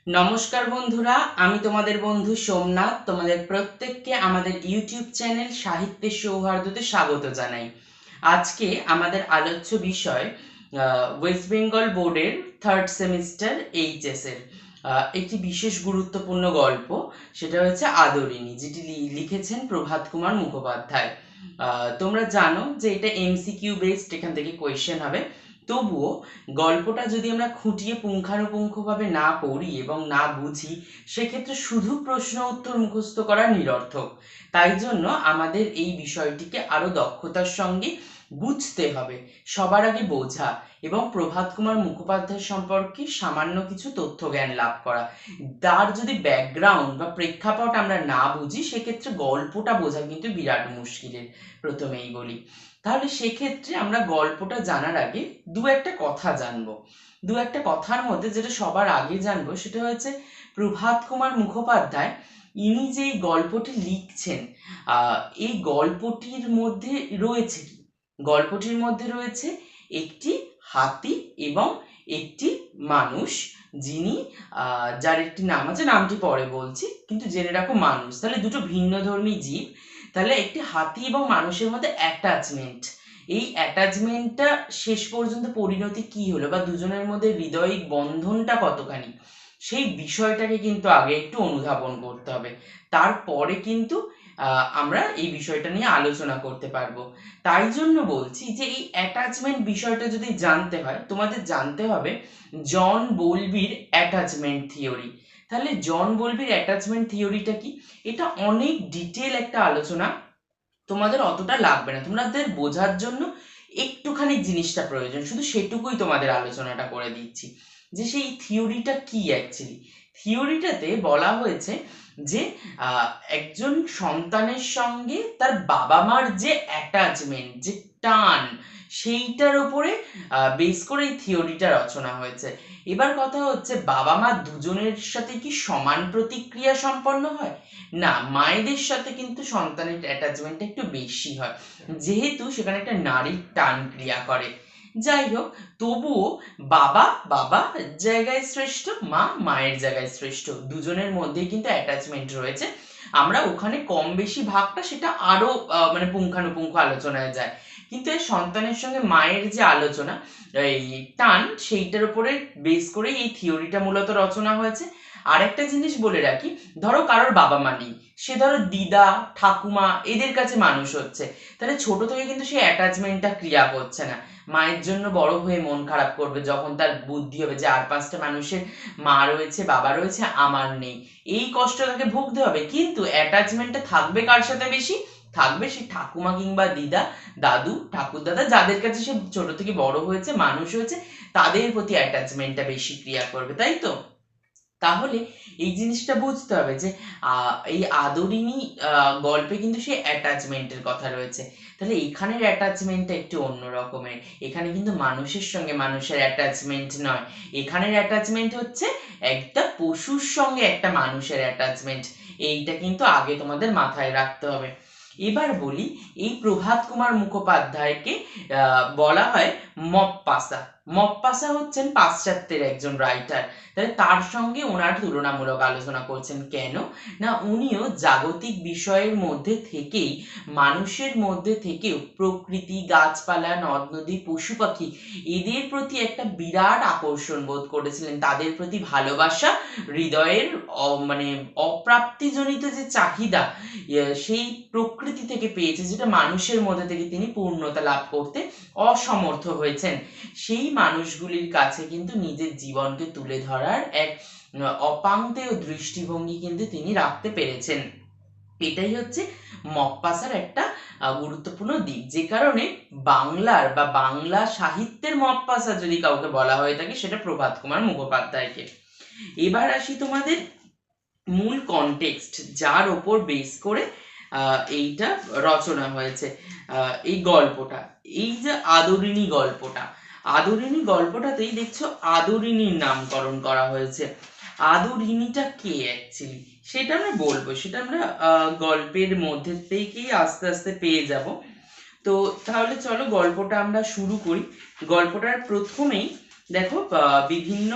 নমস্কার বন্ধুরা, আমি তোমাদের বন্ধু সোমনাথ। তোমাদের প্রত্যেককে আমাদের ইউটিউব চ্যানেল সাহিত্যের সৌহার্দ্যতে স্বাগত জানাই। আজকে আমাদের আলোচ্য বিষয় ওয়েস্ট বেঙ্গল বোর্ডের থার্ড সেমিস্টার এইচএস এর একটি বিশেষ গুরুত্বপূর্ণ গল্প। সেটা হচ্ছে আদরিণী, যেটি লিখেছেন প্রভাত কুমার মুখোপাধ্যায়। তোমরা জানো যে এটা এমসিকিউ বেসড, এখান থেকে কোয়েশ্চেন হবে। তবুও গল্পটা যদি আমরা খুঁটিয়ে পুঙ্খানুপুঙ্খভাবে না পড়ি এবং না বুঝি, সেক্ষেত্রে শুধু প্রশ্ন উত্তর মুখস্থ করা নিরর্থক। তাই জন্য আমাদের এই বিষয়টিকে আরো দক্ষতার সঙ্গে বুঝতে হবে, সবার আগে বোঝা এবং প্রভাত কুমার মুখোপাধ্যায় সম্পর্কে সামান্য কিছু তথ্য জ্ঞান লাভ করা। তার যদি ব্যাকগ্রাউন্ড বা প্রেক্ষাপট আমরা না বুঝি, সেক্ষেত্রে গল্পটা বোঝা কিন্তু বিরাট মুশকিলের। প্রথমেই বলি, তাহলে সেক্ষেত্রে আমরা গল্পটা জানার আগে দু একটা কথা জানবো। দু একটা কথার মধ্যে যেটা সবার আগে জানবো সেটা হচ্ছে প্রভাত কুমার মুখোপাধ্যায় ইনি যে এই গল্পটি লিখছেন, এই গল্পটির মধ্যে রয়েছে কি? গল্পটির মধ্যে রয়েছে একটি হাতি এবং একটি মানুষ, যিনি যার একটি নাম আছে, নামটি পরে বলছি, কিন্তু জেনে রাখো মানুষ। তাহলে দুটো ভিন্নধর্মী জীব। তাহলে একটি হাতি এবং মানুষের মধ্যে অ্যাটাচমেন্ট, এই অ্যাটাচমেন্টটা শেষ পর্যন্ত পরিণতি কি হলো বা দুজনের মধ্যে হৃদয়িক বন্ধনটা কতখানি, সেই বিষয়টাকে কিন্তু আগে একটু অনুধাবন করতে হবে। তারপরে কিন্তু আমরা এই বিষয়টা নিয়ে আলোচনা করতে পারবো। তাই জন্য বলছি যে এই অ্যাটাচমেন্ট বিষয়টা যদি জানতে হয়, তোমাদের জানতে হবে জন বোলবির অ্যাটাচমেন্ট থিওরি। তাহলে জন বোলবির অ্যাটাচমেন্ট থিওরিটা কি? এটা অনেক ডিটেল একটা আলোচনা, তোমাদের অতটা লাগবে না। তোমাদের বোঝার জন্য একটুখানি জিনিসটা প্রয়োজন, শুধু সেটুকুই তোমাদের আলোচনাটা করে দিচ্ছি যে সেই থিওরিটা কি অ্যাকচুয়ালি। থিওরিটাতে বলা হয়েছে যে একজন সন্তানের সঙ্গে তার বাবা মার যে অ্যাটাচমেন্ট, যে টান, সেইটার উপরে বেস করে এই থিওরিটা রচনা হয়েছে। এবার কথা হচ্ছে, বাবা মা দুজনের সাথে কি সমান প্রতিক্রিয়া সম্পন্ন হয়? না, মায়েদের সাথে কিন্তু সন্তানের অ্যাটাচমেন্টটা একটু বেশি হয়, যেহেতু সেখানে একটা নারীর টান ক্রিয়া করে। যাই হোক, তবুও বাবা বাবা জায়গায় শ্রেষ্ঠ, মা মায়ের জায়গায় শ্রেষ্ঠ, দুজনের মধ্যেই কিন্তু অ্যাটাচমেন্ট রয়েছে। আমরা ওখানে কম বেশি ভাগটা সেটা আরো মানে পুঙ্খানুপুঙ্খ আলোচনায় যায়, কিন্তু এই সন্তানের সঙ্গে মায়ের যে আলোচনা, এই টান, সেইটার উপরে বেস করে এই থিওরিটা মূলত রচনা হয়েছে। আর একটা জিনিস বলে রাখি, ধরো কারোর বাবা মা নেই, সে ধরো দিদা ঠাকুমা এদের কাছে মানুষ হচ্ছে, তাহলে ছোট থেকে কিন্তু সেই অ্যাটাচমেন্টটা ক্রিয়া করছে না। মায়ের জন্য বড় হয়ে মন খারাপ করবে যখন তার বুদ্ধি হবে যে আর পাঁচটা মানুষের মা রয়েছে, বাবা রয়েছে, আমার নেই। এই কষ্ট তাকে ভুগতে হবে, কিন্তু অ্যাটাচমেন্টটা থাকবে কার সাথে বেশি? থাকবে সেই ঠাকুমা কিংবা দিদা, দাদু, ঠাকুর দাদা, যাদের কাছে সে ছোট থেকে বড় হয়েছে, মানুষ হয়েছে, তাদের প্রতি অ্যাটাচমেন্টটা বেশি ক্রিয়া করবে, তাই তো? তাহলে এই জিনিসটা বুঝতে হবে যে এই আদরিণী গল্পে কিন্তু সেই অ্যাটাচমেন্টের কথা রয়েছে। তাহলে এখানের অ্যাটাচমেন্টটা একটু অন্য রকমের। এখানে কিন্তু মানুষের সঙ্গে মানুষের অ্যাটাচমেন্ট নয়, এখানের অ্যাটাচমেন্ট হচ্ছে একটা পশুর সঙ্গে একটা মানুষের অ্যাটাচমেন্ট। এইটা কিন্তু আগে তোমাদের মাথায় রাখতে হবে। এবার বলি, এই প্রভাত কুমার মুখোপাধ্যায়কে বলা হয় মপ্পাসা। মপ্পাসা হচ্ছেন পাশ্চাত্যের একজন রাইটার। তাহলে তার সঙ্গে ওনার তুলনামূলক আলোচনা করছেন কেন? না, উনিও জাগতিক বিষয়ের মধ্যে থেকেই, মানুষের মধ্যে থেকেও প্রকৃতি, গাছপালা, নদ নদী, পশু পাখি, এদের প্রতি একটা বিরাট আকর্ষণ বোধ করেছিলেন, তাদের প্রতি ভালোবাসা, হৃদয়ের মানে অপ্রাপ্তিজনিত যে চাহিদা, সেই প্রকৃতি থেকে পেয়েছে, যেটা মানুষের মধ্যে থেকে তিনি পূর্ণতা লাভ করতে অসমর্থ হয়েছেন। সেই মানুষগুলির কাছে কিন্তু নিজের জীবনকে তুলে ধরার এক অপাংতেয় দৃষ্টিভঙ্গি কিন্তু তিনি রাখতে পেরেছেন। এটাই হচ্ছে মপ্পাসার একটা গুরুত্বপূর্ণ দিক, যে কারণে বাংলার বা বাংলা সাহিত্যের মপ্পাসা যদি কাউকে বলা হয়ে থাকে, সেটা প্রভাত কুমার মুখোপাধ্যায়কে। এবার আসি তোমাদের মূল কনটেক্সট, যার ওপর বেস করে এইটা রচনা হয়েছে, এই গল্পটা। এই যে আদরিণী গল্পটা, আদরিণী গল্পটাতেই দেখছো আদরিণীর নামকরণ করা হয়েছে। আদরিণীটা কে অ্যাকচুয়ালি, সেটা আমরা বলবো, সেটা আমরা গল্পের মধ্যে থেকেই আস্তে আস্তে পেয়ে যাব। তো তাহলে চলো গল্পটা আমরা শুরু করি। গল্পটার প্রথমেই দেখো বিভিন্ন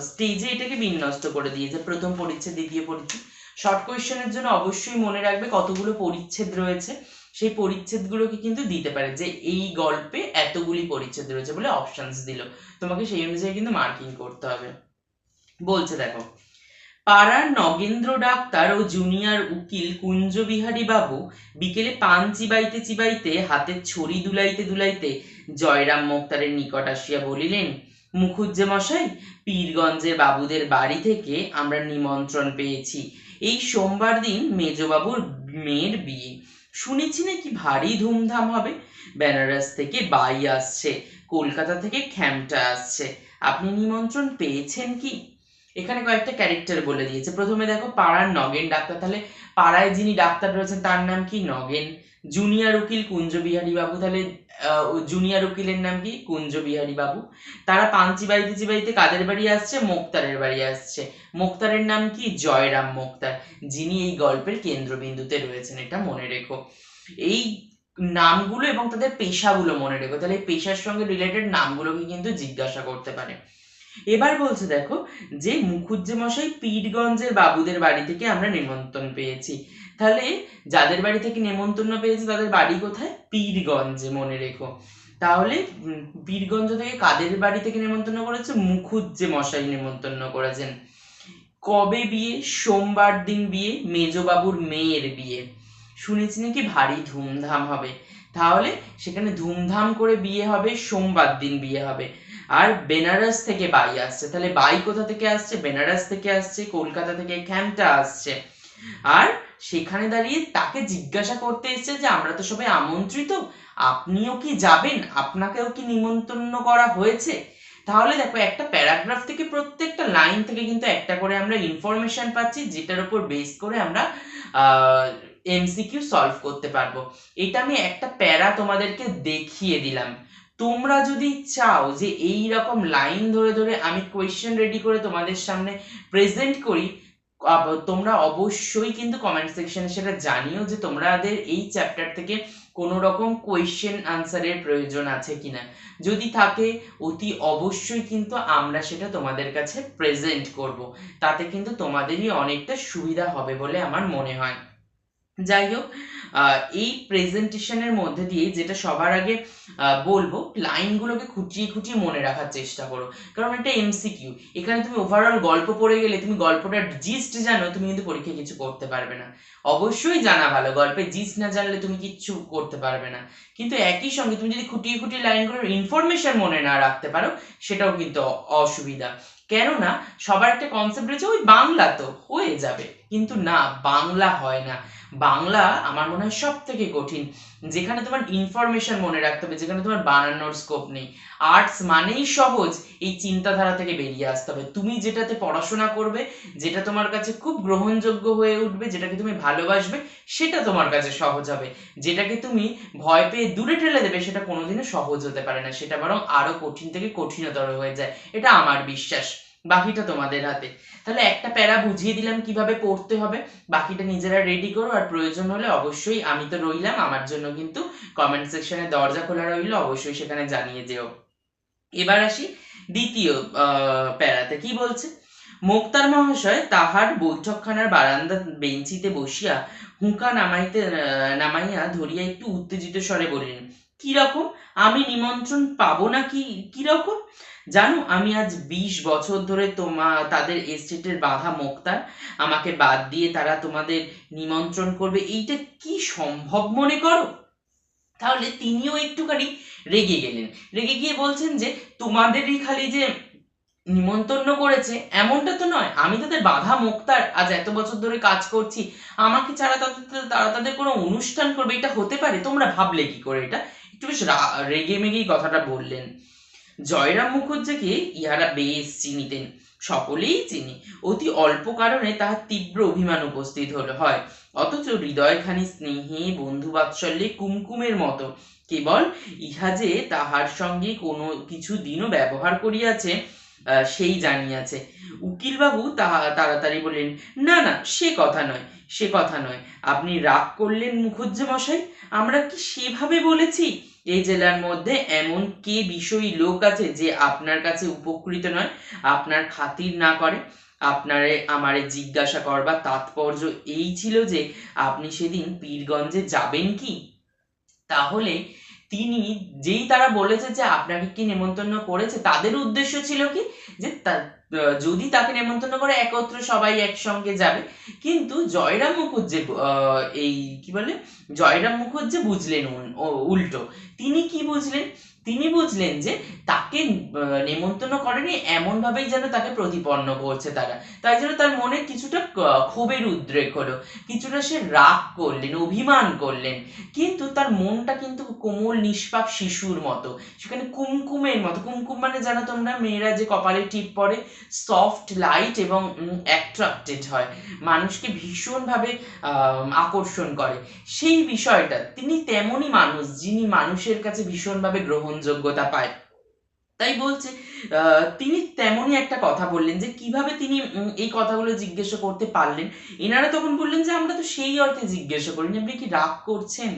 স্টেজে এটাকে বিন্যস্ত করে দিয়েছে, প্রথম পরিচ্ছেদ, দ্বিতীয় পরিচ্ছেদ। শর্ট কোয়েশ্চেনের জন্য অবশ্যই মনে রাখবে কতগুলো পরিচ্ছেদ রয়েছে, সেই পরিচ্ছেদগুলোকে কিন্তু দিতে পারে যে এই গল্পে এতগুলি পরিচ্ছেদ রয়েছে বলে অপশনস দিল, তোমাকে সেই অনুযায়ী কিন্তু মার্কিং করতে হবে। বলছে দেখো, পাড়ার নগেন্দ্র ডাক্তার ও জুনিয়র উকিল কুঞ্জবিহারী বাবু বিকেলে পান চিবাইতে চিবাইতে হাতের ছড়ি দুলাইতে দুলাইতে জয়রাম মোক্তারের নিকট আসিয়া বলিলেন, মুখুজ্জে মশাই, পীরগঞ্জের বাবুদের বাড়ি থেকে আমরা নিমন্ত্রণ পেয়েছি। এই সোমবার দিন মেজবাবুর মেয়ের বিয়ে। শুনেছি নাকি ভারী ধুমধাম হবে। বেনারস থেকে বাই আসছে, কলকাতা থেকে খ্যামটা আসছে। আপনি নিমন্ত্রণ পেয়েছেন কি? এখানে কয়েকটা ক্যারেক্টার বলে দিয়েছে। প্রথমে দেখো, পাড়ার নগেন ডাক্তার, তাহলে পাড়ায় যিনি ডাক্তার রয়েছেন তার নাম কি? নগেন। জুনিয়র উকিল কুঞ্জবিহারী বাবু, তাহলে জুনিয়র উকিলের নাম কি? কুঞ্জবিহারী বাবু। তারা পান চিবাইতে চিবাইতে কাদের বাড়ি আসছে? মোক্তারের বাড়ি আসছে। মোক্তারের নাম কি? জয়রাম মোক্তার, যিনি এই গল্পের কেন্দ্রবিন্দুতে রয়েছেন, এটা মনে রেখো। এই নামগুলো এবং তাদের পেশাগুলো মনে রেখো, তাহলে এই পেশার সঙ্গে রিলেটেড নামগুলোকে কিন্তু জিজ্ঞাসা করতে পারে। এবার বলছে দেখো, যে মুখুজ্জে মশাই, পীরগঞ্জের বাবুদের বাড়ি থেকে আমরা নিমন্ত্রণ পেয়েছি। তাহলে যাদের বাড়ি থেকে নেমন্তন্ন পেয়েছে তাদের বাড়ি কোথায়? পীরগঞ্জে, মনে রেখো। তাহলে পীরগঞ্জ থেকে কাদের বাড়ি থেকে নেমন্তন্ন করেছে? মুখুজ্জে মশাই নেমন্তন্ন করেছেন। কবে বিয়ে? সোমবার দিন বিয়ে, মেজবাবুর মেয়ের বিয়ে। শুনেছি নাকি ভারী ধুমধাম হবে। তাহলে সেখানে ধুমধাম করে বিয়ে হবে, সোমবার দিন বিয়ে হবে। আর বেনারস থেকে বাই আসছে, তাহলে বাই কোথা থেকে আসছে? বেনারস থেকে আসছে, কলকাতা থেকে খ্যামটা আসছে। আর সেখানে দাঁড়িয়ে তাকে জিজ্ঞাসা করতে এসছে যে আমরা তো সবাই আমন্ত্রিত, আপনিও কি যাবেন? আপনাকেও কি নিমন্ত্রণ করা হয়েছে? তাহলে দেখো, একটা প্যারাগ্রাফ থেকে প্রত্যেকটা লাইন থেকে কিন্তু একটা করে আমরা ইনফরমেশন পাচ্ছি, যেটার উপর বেস করে আমরা এমসিকিউ সলভ করতে পারবো। এটা আমি একটা প্যারা তোমাদেরকে দেখিয়ে দিলাম। তোমরা যদি চাও যে এই রকম লাইন ধরে ধরে আমি কোয়েশ্চেন রেডি করে তোমাদের সামনে প্রেজেন্ট করি, তোমরা অবশ্যই কিন্তু কমেন্ট সেকশনে সেটা জানিও যে তোমাদের এই চ্যাপ্টার থেকে কোনো রকম কোয়েশ্চেন আনসারের প্রয়োজন আছে কিনা। যদি থাকে, অতি অবশ্যই কিন্তু আমরা সেটা তোমাদের কাছে প্রেজেন্ট করব। তাতে কিন্তু তোমাদেরই অনেকটা সুবিধা হবে বলে আমার মনে হয়। যাই হোক, এই প্রেজেন্টেশনের মধ্যে দিয়ে যেটা সবার আগে বলবো, লাইনগুলোকে খুঁটিয়ে খুঁটিয়ে মনে রাখার চেষ্টা করো, কারণ এটা এমসিকিউ। এখানে তুমি ওভারঅল গল্প পড়ে গেলে, তুমি গল্পটার জিস্ট জানো, তুমি কিন্তু পরীক্ষায় কিছু করতে পারবে না। অবশ্যই জানা ভালো, গল্পের জিস্ট না জানলে তুমি কিচ্ছু করতে পারবে না। কিন্তু একই সঙ্গে তুমি যদি খুঁটিয়ে খুঁটিয়ে লাইনগুলোর ইনফরমেশন মনে না রাখতে পারো, সেটাও কিন্তু অসুবিধা। কেননা সবার একটা কনসেপ্ট রয়েছে, ওই বাংলা তো হয়ে যাবে, কিন্তু না, বাংলা হয় না। বাংলা আমার মনে হয় সব থেকে কঠিন, যেখানে তোমার ইনফরমেশন মনে রাখতে হবে, যেখানে তোমার বানানোর স্কোপ নেই। আর্টস মানেই সহজ, এই চিন্তাধারা থেকে বেরিয়ে আসতে হবে। তুমি যেটাতে পড়াশোনা করবে, যেটা তোমার কাছে খুব গ্রহণযোগ্য হয়ে উঠবে, যেটাকে তুমি ভালোবাসবে, সেটা তোমার কাছে সহজ হবে। যেটাকে তুমি ভয় পেয়ে দূরে ঠেলে দেবে, সেটা কোনোদিনও সহজ হতে পারে না, সেটা বরং আরো কঠিন থেকে কঠিনতর হয়ে যায়, এটা আমার বিশ্বাস। বাকিটা তোমাদের হাতে। তাহলে একটা প্যারা বুঝিয়ে দিলাম কিভাবে পড়তে হবে, বাকিটা নিজেরা রেডি করো। আর প্রয়োজন হলে অবশ্যই আমি তো রইলাম, আমার জন্য কিন্তু কমেন্ট সেকশনে দরজা খোলা রইল, অবশ্যই সেখানে জানিয়ে যেও। এবার আসি দ্বিতীয় প্যারাতে। কি বলছে? মোক্তার মহাশয় তাহার বৈঠকখানার বারান্দা বেঞ্চিতে বসিয়া হুঁকা নামাইয়া ধরিয়া একটু উত্তেজিত স্বরে বলিলেন, কি রকম? আমি নিমন্ত্রণ পাবো না? কি রকম? জানো, আমি আজ 20 বছর ধরে তাদের এস্টেটের বাঁধা মোক্তার, আমাকে বাদ দিয়ে তারা তোমাদের নিমন্ত্রণ করবে, এইটা কি সম্ভব মনে করো? তাহলে তিনিও একটুখানি রেগে গেলেন। রেগে গিয়ে বলছেন যে তোমাদেরই খালি যে নিমন্ত্রণ করেছে এমনটা তো নয়, আমি তাদের বাঁধা মোক্তার, আজ এত বছর ধরে কাজ করছি, আমাকে ছাড়া তারা তাদের কোনো অনুষ্ঠান করবে, এটা হতে পারে? তোমরা ভাবলে কি করে এটা? একটু বেশ রেগে মেগেই কথাটা বললেন। জয়রাম মুখুজ্জেকে ইহারা বেশ চিনিতেন, সকলেই চিনি। অতি অল্প কারণে তাহার তীব্র অভিমান উপস্থিত হয়, অথচ হৃদয়খানি স্নেহে বন্ধু বাৎসল্যে কুমকুমের মতো। কেবল ইহা যে তাহার সঙ্গে কোনো কিছু দিনও ব্যবহার করিয়াছে সেই জানিয়াছে। উকিলবাবু তাড়াতাড়ি বললেন, না না, সে কথা নয়, সে কথা নয়। আপনি রাগ করলেন মুখুজ্জে মশাই, আমরা কি সেভাবে বলেছি? এই জেলার মধ্যে এমন কে বিষয়ী লোক আছে যে আপনার কাছে উপকৃত নয়, আপনার খাতির না করে? আপনারে আমারে জিজ্ঞাসা করবার তাৎপর্য এই ছিল যে আপনি সেদিন পীরগঞ্জে যাবেন কি? তাহলে তিনি, যেই তারা বলেছে যে আপনাকে কি নেমন্তন্ন করেছে, তাদের উদ্দেশ্য ছিল কি যে যদি তাকে নেমন্তন্ন করে একত্র সবাই একসঙ্গে যাবে। কিন্তু জয়রাম মুখুজ্জে এই কি বলে, জয়রাম মুখুজ্জে বুঝলেন উল্টো। তিনি কি বুঝলেন? তিনি বুঝলেন যে তাকে নেমন্তন্ন করেনি, এমন ভাবেই যেন তাকে প্রতিপন্ন করছে তারা। তাই জন্য তার মনে কিছুটা ক্ষোভের উদ্রেক হলো, কিছুটা সে রাগ করলেন, অভিমান করলেন। কিন্তু তার মনটা কিন্তু কোমল নিষ্পাপ শিশুর মতো, সেখানে কুমকুমের মতো। কুমকুম মানে জানো তোমরা, মেয়েরা যে কপালে টিপ পরে, সফট লাইট এবং অ্যাট্রাক্টেড হয়, মানুষকে ভীষণভাবে আকর্ষণ করে, সেই বিষয়টা। তিনি তেমনই মানুষ যিনি মানুষের কাছে ভীষণভাবে গ্রহণযোগ্যতা পায়। তাই বলছে তিনি তেমনই একটা কথা বললেন যে কিভাবে তিনি এই কথাগুলো জিজ্ঞাসা করতে পারলেন। এনারা তখন বললেন যে আমরা তো সেই অর্থে জিজ্ঞাসা করিনি, আপনি কি রাগ করছেন?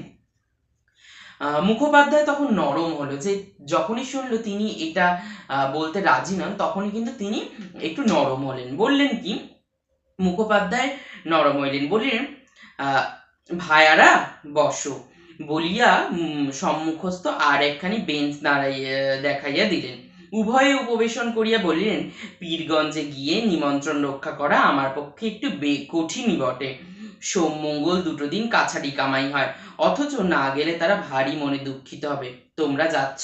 মুখোপাধ্যায় তখন নরম হলো, যে যখনই শুনলো তিনি এটা বলতে রাজি নন, তখনই কিন্তু তিনি একটু নরম হলেন। বললেন কি, মুখোপাধ্যায় নরম হইলেন, বললেন ভায়ারা বসো বলিয়া সম্মুখস্থ আর একখানি বেঞ্চ দেখাইয়া দিলেন। উভয়ে উপবেশন করিয়া বলিলেন, পীরগঞ্জে গিয়ে নিমন্ত্রণ রক্ষা করা আমার পক্ষে একটু কঠিনই বটে। সোম-মঙ্গল দুটো দিন কাছারি কামাই হয়, অথচ না গেলে তারা ভারী মনে দুঃখিত হবে। তোমরা যাচ্ছ?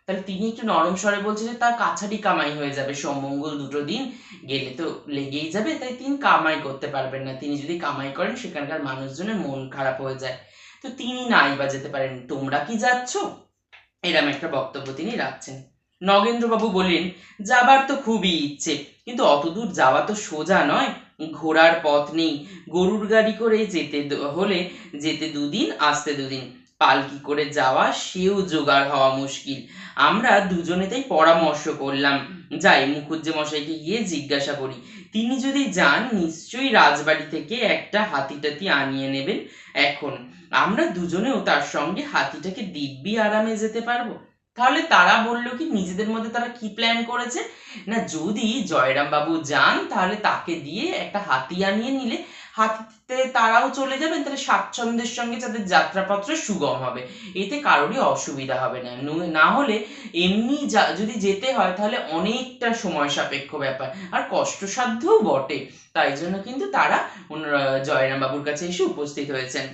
তাহলে তিনি একটু নরম স্বরে বলছে যে তার কাছারি কামাই হয়ে যাবে, সোম-মঙ্গল দুটো দিন গেলে তো লেগেই যাবে, তাই তিনি কামাই করতে পারবেন না। তিনি যদি কামাই করেন সেখানকার মানুষজনের মন খারাপ হয়ে যায়, তো তিনি নাই বা যেতে পারেন। তোমরা কি যাচ্ছ? এরম একটা বক্তব্য তিনি রাখছেন। নগেন্দ্রবাবু বললেন, যাবার তো খুবই ইচ্ছে, কিন্তু অতদূর যাওয়া তো সোজা নয়, ঘোড়ার পথ নেই, গরুর গাড়ি করে যেতে হলে যেতে দুদিন, আসতে দুদিন, পালকি করে যাওয়া সেও জোগাড় হওয়া মুশকিল। আমরা দুজনে তাই পরামর্শ করলাম, যাই মুখুজ্জে মশাইকে গিয়ে জিজ্ঞাসা করি। তিনি যদি যান নিশ্চয়ই রাজবাড়ি থেকে একটা হাতি টাতি আনিয়ে নেবেন। এখন আমরা দুজনেও তার সঙ্গে হাতিটাকে দিব্যি আরামে যেতে পারবো। তাহলে তারা বলল কি, নিজেদের মধ্যে তারা কি প্ল্যান করেছে না, যদি জয়রাম বাবু যান তাহলে তাকে দিয়ে একটা হাতি আনিয়ে নিলে হাতিতে তারাও চলে যাবেন, তাহলে স্বাচ্ছন্দ্যের সঙ্গে তাদের যাত্রাপত্র সুগম হবে, এতে কারোরই অসুবিধা হবে না। না হলে এমনি যদি যেতে হয় তাহলে অনেকটা সময় সাপেক্ষ ব্যাপার, আর কষ্টসাধ্যও বটে। তাই জন্য কিন্তু তারা জয়রাম বাবুর কাছে এসে উপস্থিত হয়েছেন।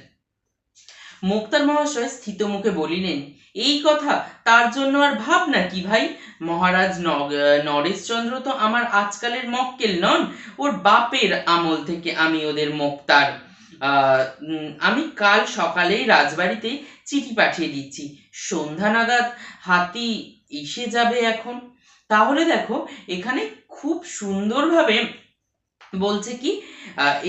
মোক্তার মহাশয় স্থিত মুখে বলিলেন, এই কথা, তার জন্য আর ভাব না কি ভাই? মহারাজ নরেশচন্দ্র তো আমার আজকালের মক্কেল নন, ওর বাপের আমল থেকে আমি ওদের মোক্তার। আমি কাল সকালেই রাজবাড়িতে চিঠি পাঠিয়ে দিচ্ছি, সন্ধ্যা নাগাদ হাতি এসে যাবে এখন। তাহলে দেখো এখানে খুব সুন্দরভাবে বলছে কি,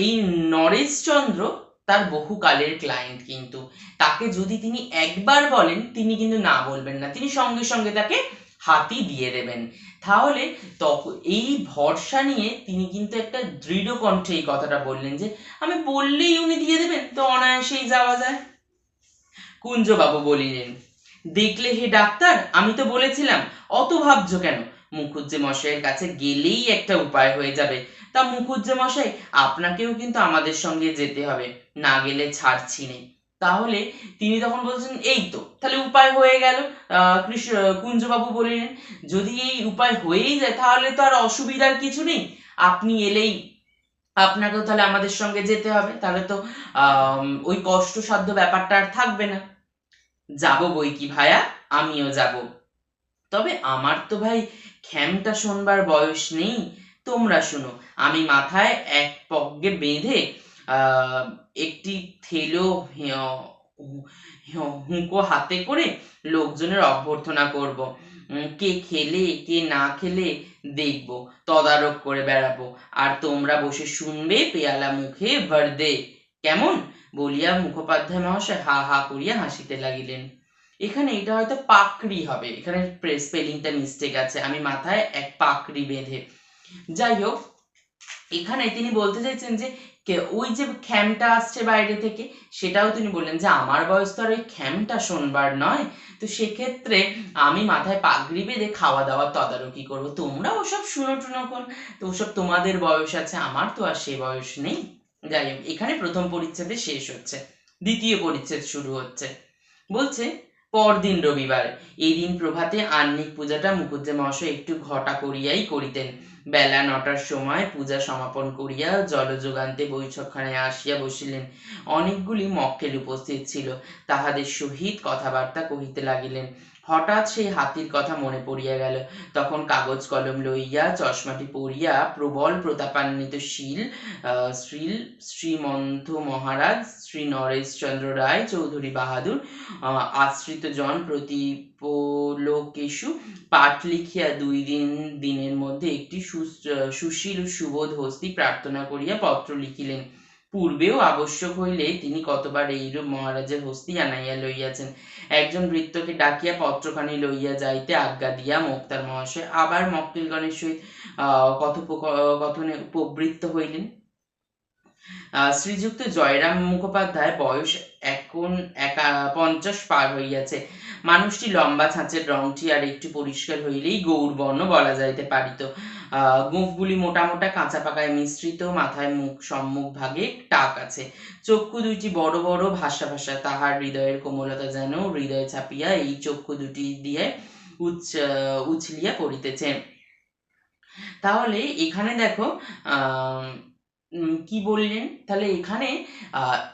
এই নরেশচন্দ্র তার বহুকালের ক্লায়েন্ট, কিন্তু তাকে যদি তিনি একবার বলেন তিনি কিন্তু না বলবেন না, তিনি সঙ্গে সঙ্গে তাকে হাতি দিয়ে দেবেন। তাহলে তখন এই ভরসা নিয়ে তিনি কিন্তু একটা দৃঢ় কণ্ঠে এই কথাটা বললেন যে আমি বললেই উনি দিয়ে দেবেন, তো অনায়াসেই যাওয়া যায়। কুঞ্জবাবু বলিলেন, দেখলে হে ডাক্তার, আমি তো বলেছিলাম, অত ভাবছো কেন? মুখুজ্জে মশাইয়ের কাছে গেলেই একটা উপায় হয়ে যাবে। তা মুখুজ্জে মশাই, আপনাকেও কিন্তু আমাদের সঙ্গে যেতে হবে, না গেলে ছাড়ছি নেই। তাহলে তিনি তখন বলছেন, এই তো তাহলে উপায় হয়ে গেল। কুঞ্জবাবু বলিলেন, যদি এই উপায় হয়েই যায় তাহলে তো আর অসুবিধার কিছু নেই, আপনি এলেই আপনাকেও তাহলে আমাদের সঙ্গে যেতে হবে, তাহলে তো ওই কষ্টসাধ্য ব্যাপারটা আর থাকবে না। যাব বই কি ভায়া, আমিও যাব, তবে আমার তো ভাই খ্যামটা শোনবার বয়স নেই। তোমরা শুনো, আমি মাথায় এক পগ্গে বেঁধে একটি থেলো হুঁকো হাতে করে লোকজনের অভ্যর্থনা করব। কে খেলে কে না খেলে দেখব, তদারক করে বেড়াবো, আর তোমরা বসে শুনবে পেয়ালা মুখে ভর দে, কেমন? বলিয়া মুখোপাধ্যায় মহাশয় হা হা করিয়া হাসিতে লাগিলেন। এখানে এটা হয়তো পাকড়ি হবে, এখানে স্পেলিংটা মিস্টেক আছে, আমি মাথায় এক পাকড়ি বেঁধে। যাই হোক, এখানে তিনি বলতে চাইছেন যে ওই যে খ্যামটা আসছে বাইরে থেকে, সেটাও তিনি বললেন যে আমার বয়স তো আর ওই খ্যামটা শোনবার নয়, তো সেক্ষেত্রে আমি মাথায় পাগড়ি বেঁধে খাওয়া দাওয়ার তদারকি করবো, তোমরা ওসব শুনো টুনো কোন, তো ওসব তোমাদের বয়স আছে, আমার তো আর সে বয়স নেই। যাই হোক, এখানে প্রথম পরিচ্ছেদে শেষ হচ্ছে, দ্বিতীয় পরিচ্ছেদ শুরু হচ্ছে। বলছে, পরদিন রবিবার, এই দিন প্রভাতে আহ্নিক পূজাটা মুখুজ্জে মহাশয় একটু ঘটা করিয়াই করিতেন। বেলা 9টার সময় পূজা সমাপন করিয়া জলযোগান্তে বৈঠকখানায় আসিয়া বসিলেন। অনেকগুলি মক্কেল উপস্থিত ছিল, তাহাদের সহিত কথাবার্তা কহিতে লাগিলেন। হঠাৎ সেই হাতির কথা মনে পড়িয়া গেল। তখন কাগজ কলম লইয়া চশমাটি পরিয়া প্রবল প্রতাপান্বিত শ্রীল শ্রীমন্ত মহারাজ শ্রী নরেশচন্দ্র রায় চৌধুরী বাহাদুর আশ্রিত জন প্রতিপলোকেষু পাঠ লিখিয়া 2 দিনের মধ্যে একটি সুশীল সুবোধ হস্তি প্রার্থনা করিয়া পত্র লিখিলেন। পূর্বেও আবশ্যক হইলে তিনি কতবার এইরূপ মহারাজের হস্তি আনাইয়া লইয়াছেন। একজন ভৃত্যকে ডাকিয়া পত্রখানি লইয়া যাইতে আজ্ঞা দিয়া মোক্তার মহাশয় আবার মক্কেলগণের সহিত কথোপকথনে উপবৃত্ত হইলেন। শ্রীযুক্ত জয়রাম মুখোপাধ্যায় বয়স এখন 50 পার হইয়াছে। মানুষটি লম্বা ছাঁচের রংটি আর একটু পরিষ্কার হইলেই গৌরবর্ণ বলা যাইতে পারিত। গোঁফগুলি মোটা মোটা কাঁচা পাকায় মিশ্রিত, মাথায় সম্মুখ ভাগে টাক আছে, চক্ষু দুইটি বড় বড় ভাসা ভাসা, তাহার হৃদয়ের কোমলতা যেন হৃদয় ছাপিয়া এই চক্ষু দুটি দিয়ে উছলিয়া পড়িতেছে। তাহলে এখানে দেখো কি বললেন, তাহলে এখানে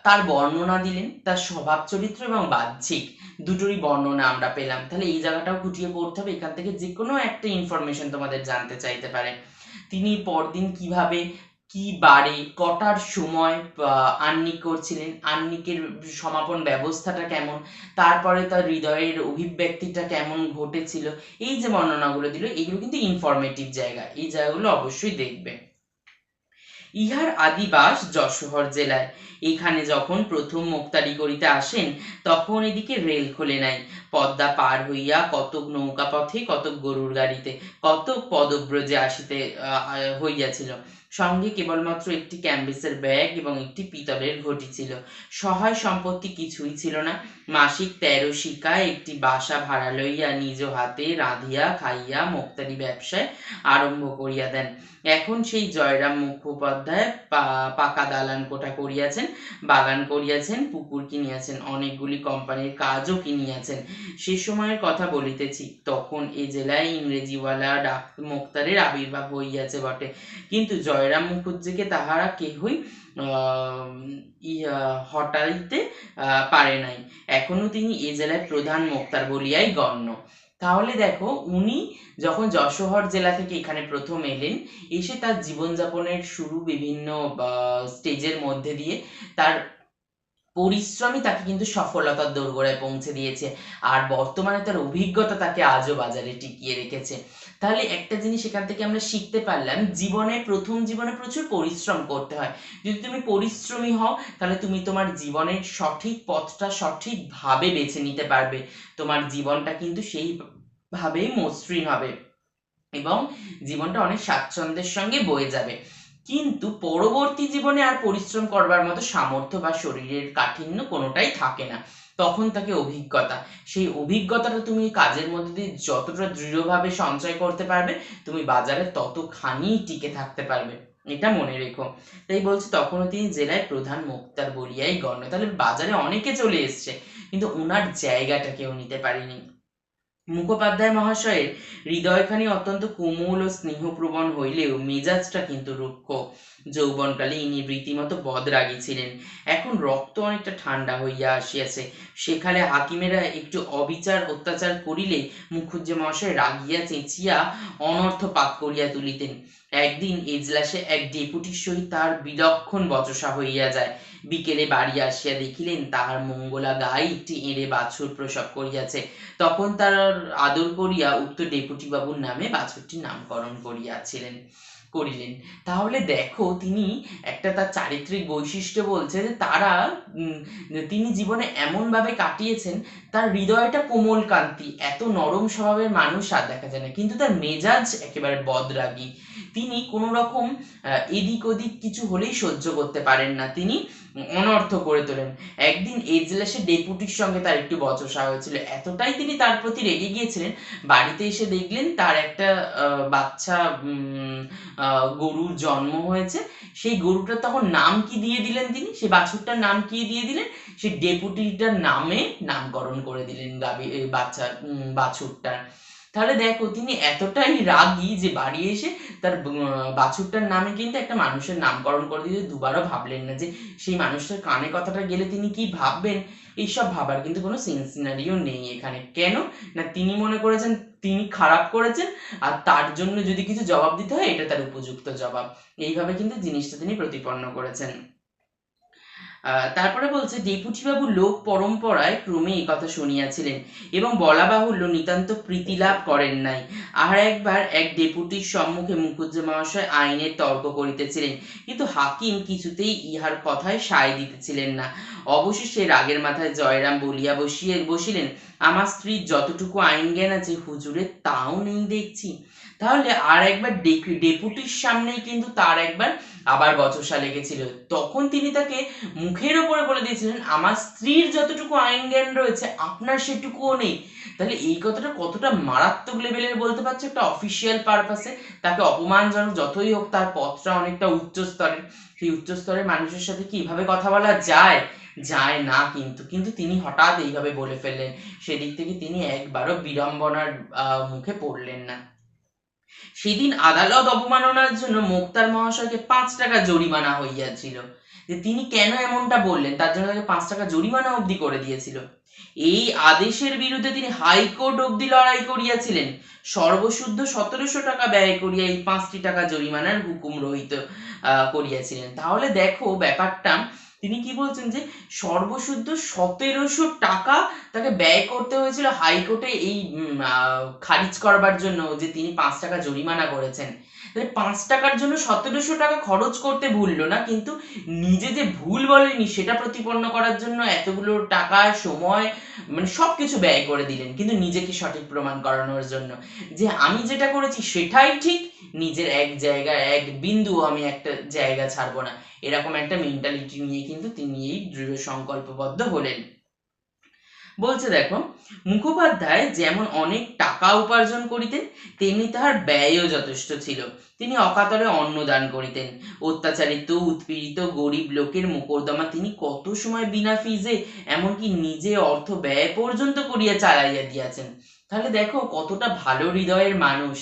তার বর্ণনা দিলেন, তার স্বভাব চরিত্র এবং বাহ্যিক দুটোরই বর্ণনা আমরা পেলাম। তাহলে এই জায়গাটাও খুঁটিয়ে পড়তে হবে, এখান থেকে যে কোনো একটা ইনফরমেশন তোমাদের জানতে চাইতে পারে। তিনি পরদিন কিভাবে, কি বারে, কটার সময় আহ্নিক করছিলেন, আহ্নিকের সমাপন ব্যবস্থাটা কেমন, তারপরে তার হৃদয়ের অভিব্যক্তিটা কেমন ঘটেছিল, এই যে বর্ণনাগুলো দিল, এগুলো কিন্তু ইনফরমেটিভ জায়গা, এই জায়গাগুলো অবশ্যই দেখবে। ইহার আদিবাস যশোহর জেলায়। এখানে যখন প্রথম মোক্তারি করিতে আসেন, তখন এদিকে রেল খোলে নাই। পদ্মা পার হইয়া কতক নৌকা পথে, কতক গরুর গাড়িতে, কতক পদব্রজে আসিতে হইয়াছিল। সঙ্গে কেবলমাত্র একটি ক্যাম্বিসের ব্যাগ এবং একটি পিতলের ঘটি ছিল। সহায় সম্পত্তি কিছুই ছিল না। মাসিক 13 শিকায় একটি বাসা ভাড়া লইয়া নিজ হাতে রাঁধিয়া খাইয়া মোক্তারি ব্যবসায় আরম্ভ করিয়া দেন। এখন সেই জয়রাম মুখোপাধ্যায় পাকা দালান কোঠা করিয়াছেন, বাগান করিয়াছেন, পুকুর কিনিয়াছেন, অনেকগুলি কোম্পানির কাজও কিনিয়াছেন। সে সময়ের কথা বলিতেছি, তখন এ জেলায় ইংরেজিওয়ালা মোক্তারের আবির্ভাব হইয়াছে বটে, কিন্তু জয়রাম মুখুজ্জেকে তাহারা কেহই হটাইতে পারে নাই। এখনো তিনি এ জেলায় প্রধান মোক্তার বলিয়াই গণ্য। তাহলে দেখো, উনি যখন যশোহর জেলা থেকে এখানে প্রথম এলেন, এসে তার জীবনযাপনের শুরু বিভিন্ন স্টেজের মধ্যে দিয়ে, তার পরিশ্রমই তাকে কিন্তু সফলতার দোরগোড়ায় পৌঁছে দিয়েছে, আর বর্তমানে তার অভিজ্ঞতা তাকে আজও বাজারে টিকিয়ে রেখেছে। তাহলে একটা জিনিস এখান থেকে আমরা শিখতে পারলাম, প্রথম জীবনে প্রচুর পরিশ্রম করতে হয়। যদি তুমি পরিশ্রমী হও, তাহলে তুমি তোমার জীবনের সঠিক পথটা সঠিকভাবে বেছে নিতে পারবে, তোমার জীবনটা কিন্তু সেইভাবেই মসৃণ হবে এবং জীবনটা অনেক স্বাচ্ছন্দ্যের সঙ্গে বয়ে যাবে। কিন্তু পরবর্তী জীবনে আর পরিশ্রম করবার মতো সামর্থ্য বা শরীরের কাঠিন্য কোনোটাই থাকে না। তখন থাকে অভিজ্ঞতা। সেই অভিজ্ঞতাটা তুমি কাজের মধ্যে দিয়ে যতটা দৃঢ়ভাবে সঞ্চয় করতে পারবে, তুমি বাজারে ততখানি টিকে থাকতে পারবে, এটা মনে রেখো। তাই বলছি, তখনও তিনি জেলায় প্রধান মোক্তার বলিয়াই গণ্য। তাহলে বাজারে অনেকে চলে এসছে, কিন্তু ওনার জায়গাটা কেউ নিতে পারেনি। মুখোপাধ্যায় মহাশয়ের হৃদয়খানি অত্যন্ত কোমল ও স্নেহপ্রবণ হইলেও মেজাজটা কিন্তু রুক্ষ। যৌবনকালে ইনি রীতিমতো বদরাগী ছিলেন। এখন রক্ত অনেকটা ঠান্ডা হইয়া আসিয়াছে। সেকালে হাকিমেরা একটু অবিচার অত্যাচার করিলে মুখুজ্জে মহাশয় রাগিয়া চেঁচিয়া অনর্থ পাক করিয়া তুলিতেন। একদিন এজলাসে এক ডেপুটির সহিত তাহার বিলক্ষণ বচসা হইয়া যায়। বিকেলে বাড়ি আসিয়া দেখিলেন তাহার মঙ্গলা গায়ে একটি এঁড়ে বাছুর প্রসব করিয়াছে। তখন তার আদর করিয়া উক্ত ডেপুটি বাবুর নামে বাছুরটির নামকরণ করিলেন। তাহলে দেখো, তিনি একটা তার চারিত্রিক বৈশিষ্ট্য বলছে যে তিনি জীবনে এমন ভাবে কাটিয়েছেন, তার হৃদয়টা কোমল কান্তি, এত নরম স্বভাবের মানুষ আর দেখা যায় না, কিন্তু তার মেজাজ একেবারে বদরাগী। তিনি কোনো রকম এদিক ওদিক কিছু হলেই সহ্য করতে পারেন না, তিনি অনর্থ করে তোলেন। একদিন এজলাসের ডেপুটির সঙ্গে তার একটু বচসা হয়েছিল, এতটাই তিনি তার প্রতি রেগে গিয়েছিলেন, বাড়িতে এসে দেখলেন তার একটা বাচ্চা গরুর জন্ম হয়েছে। সেই গরুটার তখন নাম কি দিয়ে দিলেন তিনি, সেই বাছুরটার নাম কি দিয়ে দিলেন, সেই ডেপুটিটার নামে নামকরণ করে দিলেন বাছুরটার। তাহলে দেখো তিনি এতটাই রাগী যে বাড়ি এসে তার বাছুরটার নামে কিন্তু একটা মানুষের নামকরণ করে দিতে দুবারও ভাবলেন না যে সেই মানুষটার কানে কথাটা গেলে তিনি কি ভাববেন। এইসব ভাবার কিন্তু কোনো সেন্স সিনারিও নেই এখানে। কেন না, তিনি মনে করেছেন তিনি খারাপ করেছেন, আর তার জন্য যদি কিছু জবাব দিতে হয় এটা তার উপযুক্ত জবাব। এইভাবে কিন্তু জিনিসটা তিনি প্রতিপন্ন করেছেন। তারপরে বলছে, ডেপুটি বাবু লোক পরম্পরায় ক্রমে এই কথা শুনিয়াছিলেন এবং বলা বাহুল্য নিতান্ত প্রীতি লাভ করেন নাই। আর একবার এক ডেপুটির সম্মুখে মুখুজ্জে মহাশয় আইনের তর্ক করিতেছিলেন, কিন্তু হাকিম কিছুতেই ইহার কথায় সায় দিতেছিলেন না। অবশেষে রাগের মাথায় জয়রাম বলিয়া বসিলেন, আমার স্ত্রীর যতটুকু আইন জ্ঞান আছে হুজুরের তাও নেই দেখছি। তাহলে আর একবার ডেপুটির সামনেই কিন্তু তার একবার আবার বচসা লেগেছিল। তখন তিনি তাকে মুখের ওপরে বলে দিয়েছিলেন, আমার স্ত্রীর যতটুকু আইন জ্ঞান রয়েছে আপনার সেটুকুও নেই। তাহলে এই কথাটা কতটা মারাত্মক লেভেলের বলতে পারছো, একটা অফিসিয়াল পারপাসে তাকে অপমানজনক যতই হোক, তার পথটা অনেকটা উচ্চ স্তরের, সেই উচ্চ স্তরের মানুষের সাথে কি এইভাবে কথা বলা যায়? যায় না। কিন্তু তিনি হঠাৎ এইভাবে বলে ফেললেন, সেদিক থেকে তিনি একবারও বিড়ম্বনার মুখে পড়লেন না। সেদিন আদালত অবমাননার জন্য মোক্তার মহাশয়কে 5 টাকা জরিমানা হইয়াছিল। যে তিনি কেন এমনটা বললেন তার জন্য তাকে 5 টাকা জরিমানা অবধি করে দিয়েছিল। এই আদেশের বিরুদ্ধে তিনি হাইকোর্ট অবধি লড়াই করিয়াছিলেন। সর্বশুদ্ধ 1700 টাকা ব্যয় করিয়া এই 5টি টাকা জরিমানার হুকুম রহিত করিয়াছিলেন। তাহলে দেখো ব্যাপারটা, তিনি কি বলছেন যে সর্বশুদ্ধ 1700 টাকা তাকে ব্যয় করতে হয়েছিল হাইকোর্টে এই খারিজ করবার জন্য যে তিনি 5 টাকা জরিমানা করেছেন। তাহলে 5 টাকার জন্য 1700 টাকা খরচ করতে ভুললো না, কিন্তু নিজে যে ভুল বলেনি সেটা প্রতিপন্ন করার জন্য এতগুলো টাকা, সময়, মানে সবকিছু ব্যয় করে দিলেন, কিন্তু নিজেকে সঠিক প্রমাণ করানোর জন্য যে আমি যেটা করেছি সেটাই ঠিক, নিজের এক জায়গায় এক বিন্দু আমি একটা জায়গা ছাড়বো না, এরকম একটা মেন্টালিটি নিয়ে কিন্তু তিনি এই দৃঢ় সংকল্পবদ্ধ হলেন। বলছে দেখো, মুখোপাধ্যায় যেমন অনেক টাকা উপার্জন করিতেন তেমনি তাহার ব্যয়ও যথেষ্ট ছিল। তিনি অকাতরে অন্নদান করিতেন। অত্যাচারিত উৎপীড়িত গরিব লোকের মোকদ্দমা তিনি কত সময় বিনা ফিজে, এমনকি নিজে অর্থ ব্যয় পর্যন্ত করিয়া চালাইয়া দিয়াছেন। তাহলে দেখো কতটা ভালো হৃদয়ের মানুষ,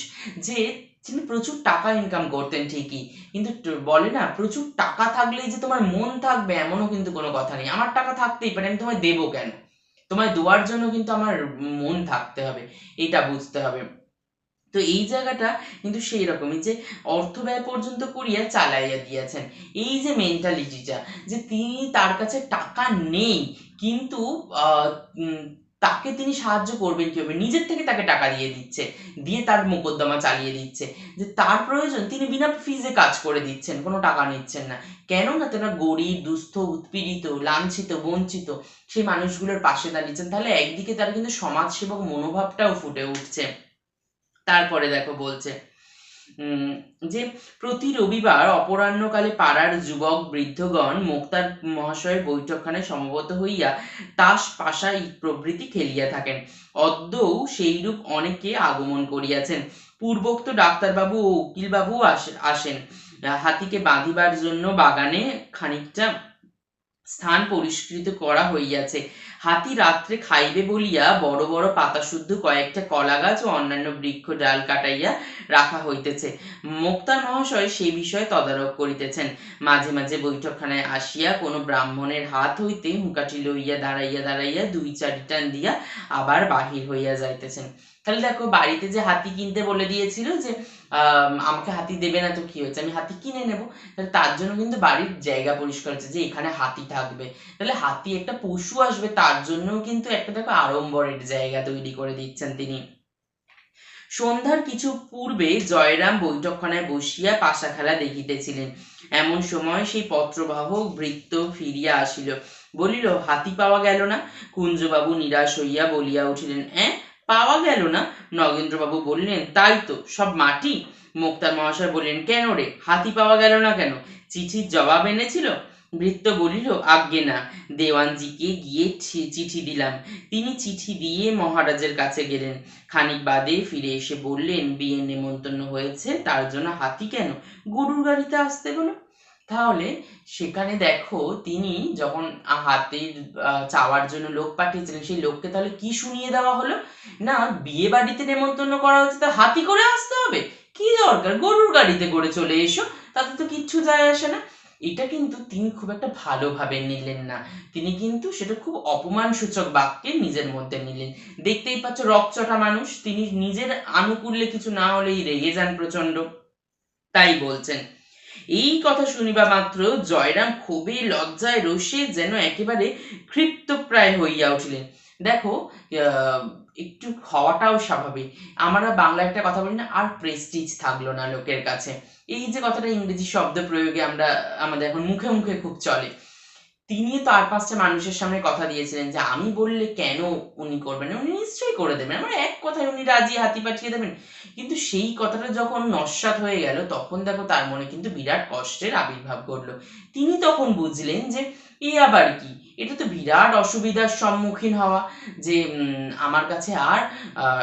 যে তিনি প্রচুর টাকা ইনকাম করতেন ঠিকই, কিন্তু বলে না প্রচুর টাকা থাকলেই যে তোমার মন থাকবে এমনও কিন্তু কোনো কথা নেই। আমার টাকা থাকতেই পারে, আমি তোমায় দেবো কেন, তোমায় দেওয়ার জন্য কিন্তু আমার মন থাকতে হবে, এটা বুঝতে হবে। তো এই জায়গাটা কিন্তু সেই রকমই, যে অর্থ ব্যয় পর্যন্ত করিয়া চালাইয়া দিয়েছেন। এই যে মেন্টালিটিটা, যে তিনি তার কাছে টাকা নেই কিন্তু তাকে তিনি সাহায্য করবেন কিভাবে, নিজের থেকে তাকে টাকা দিয়ে দিচ্ছে, দিয়ে তার মোকদ্দমা চালিয়ে দিচ্ছে, যে তার প্রয়োজন তিনি বিনা ফিজে কাজ করে দিচ্ছেন, কোনো টাকা নিচ্ছেন না। কেন না, তারা গরিব, দুস্থ, উৎপীড়িত, লাঞ্ছিত, বঞ্চিত সেই মানুষগুলোর পাশে দাঁড়িয়েছেন। তাহলে একদিকে তার কিন্তু সমাজসেবক মনোভাবটাও ফুটে উঠছে। তারপরে দেখো বলছে যে প্রতি রবিবার অপরাহ্নকালে পাড়ার যুবক বৃদ্ধগণ মোক্তার মহাশয়ের বৈঠকখানায় সমবেত হইয়া তাস, পাশা প্রভৃতি খেলিয়া থাকেন। অদ্যও সেইরূপ অনেকে আগমন করিয়াছেন। পূর্বোক্ত ডাক্তারবাবু ও উকিলবাবু আসেন। হাতিকে বাঁধিবার জন্য বাগানে খানিকটা স্থান পরিষ্কৃত করা হইয়াছে। হাতি রাত্রে খাইবে বলিয়া বড় বড় পাতাশুদ্ধ কয়েকটা কলা গাছ ও অন্যান্য বৃক্ষ ডাল কাটাইয়া রাখা হইতেছে। মোক্তার মহাশয় সে বিষয়ে তদারক করিতেছেন। মাঝে মাঝে বৈঠকখানায় আসিয়া কোনো ব্রাহ্মণের হাত হইতে হুঁকাটি লইয়া দাঁড়াইয়া দাঁড়াইয়া 2-4 টান দিয়া আবার বাহির হইয়া যাইতেছেন। তাহলে দেখো বাড়িতে যে হাতি কিনতে বলে দিয়েছিল, যে আমাকে হাতি দেবে না তো কি হয়েছে, আমি হাতি কিনে নেবো, তাহলে তার জন্য কিন্তু বাড়ির জায়গা পরিষ্কার হচ্ছে যে এখানে হাতি থাকবে, তাহলে হাতি একটা পশু আসবে, তার জন্য কিন্তু একটা দেখো আড়ম্বরের জায়গা তৈরি করে দিচ্ছেন তিনি। সন্ধ্যার কিছু পূর্বে জয়রাম বৈঠকখানায় বসিয়া পাশা খেলা দেখিতেছিলেন। এমন সময় সেই পত্রবাহক ভৃত্য ফিরিয়া আসিল, বলিল হাতি পাওয়া গেল না। কুঞ্জবাবু নিরাশ হইয়া বলিয়া উঠিলেন, পাওয়া গেল না। নগেন্দ্রবাবু বললেন, তাই তো, সব মাটি। মোক্তার মহাশয় বললেন, কেন রে, হাতি পাওয়া গেল না কেন? চিঠির জবাব এনেছিল? ভৃত্য বলিল, আজ্ঞে না, দেওয়ানজিকে গিয়ে চিঠি দিলাম। তিনি চিঠি দিয়ে মহারাজের কাছে গেলেন। খানিক বাদে ফিরে এসে বললেন, বিয়ে নেমন্তন্ন হয়েছে, তার জন্য হাতি কেন, গরুর গাড়িতে আসতে বলো। তাহলে সেখানে দেখো, তিনি যখন হাতির চাওয়ার জন্য লোক পাঠিয়েছিলেন, সেই লোককে তাহলে কি শুনিয়ে দেওয়া হলো? না, বিয়ে বাড়িতে নেমন্তন্ন করা হচ্ছে, তা হাতি করে আসতে হবে? কি দরকার, গরুর গাড়িতে করে চলে এসো, তাতে তো কিচ্ছু যায় আসে না। এটা কিন্তু তিনি খুব একটা ভালোভাবে নিলেন না। তিনি কিন্তু সেটা খুব অপমানসূচক বাক্যে নিজের মধ্যে নিলেন। দেখতেই পাচ্ছ, রকচটা মানুষ, তিনি নিজের আনুকূল্যে কিছু না হলেই রেগে যান প্রচন্ড। তাই বলছেন। এই কথা শুনিবা মাত্র জয়রাম খুবই লজ্জায় রোষে যেন একেবারে ক্ষিপ্তপ্রায় হইয়া উঠিলেন। দেখো, একটু হওয়াটাও স্বাভাবিক। আমরা বাংলা একটা কথা বলি না, আর প্রেস্টিজ থাকলো না লোকের কাছে। এই যে কথাটা ইংরেজি শব্দ প্রয়োগে আমরা আমাদের এখন মুখে মুখে খুব চলে। তিনি তো আর পাঁচটা মানুষের সামনে কথা দিয়েছিলেন যে আমি বললে কেন উনি করবেন না, উনি নিশ্চয়ই করে দেবেন, আমার এক কথায় উনি রাজি, হাতি পাঠিয়ে দেবেন। কিন্তু সেই কথাটা যখন নস্যাৎ হয়ে গেল, তখন দেখো তার মনে কিন্তু বিরাট কষ্টের আবির্ভাব ঘটলো। তিনি তখন বুঝলেন যে এ আবার কি, এটা তো বিরাট অসুবিধার সম্মুখীন হওয়া, যে আমার কাছে আর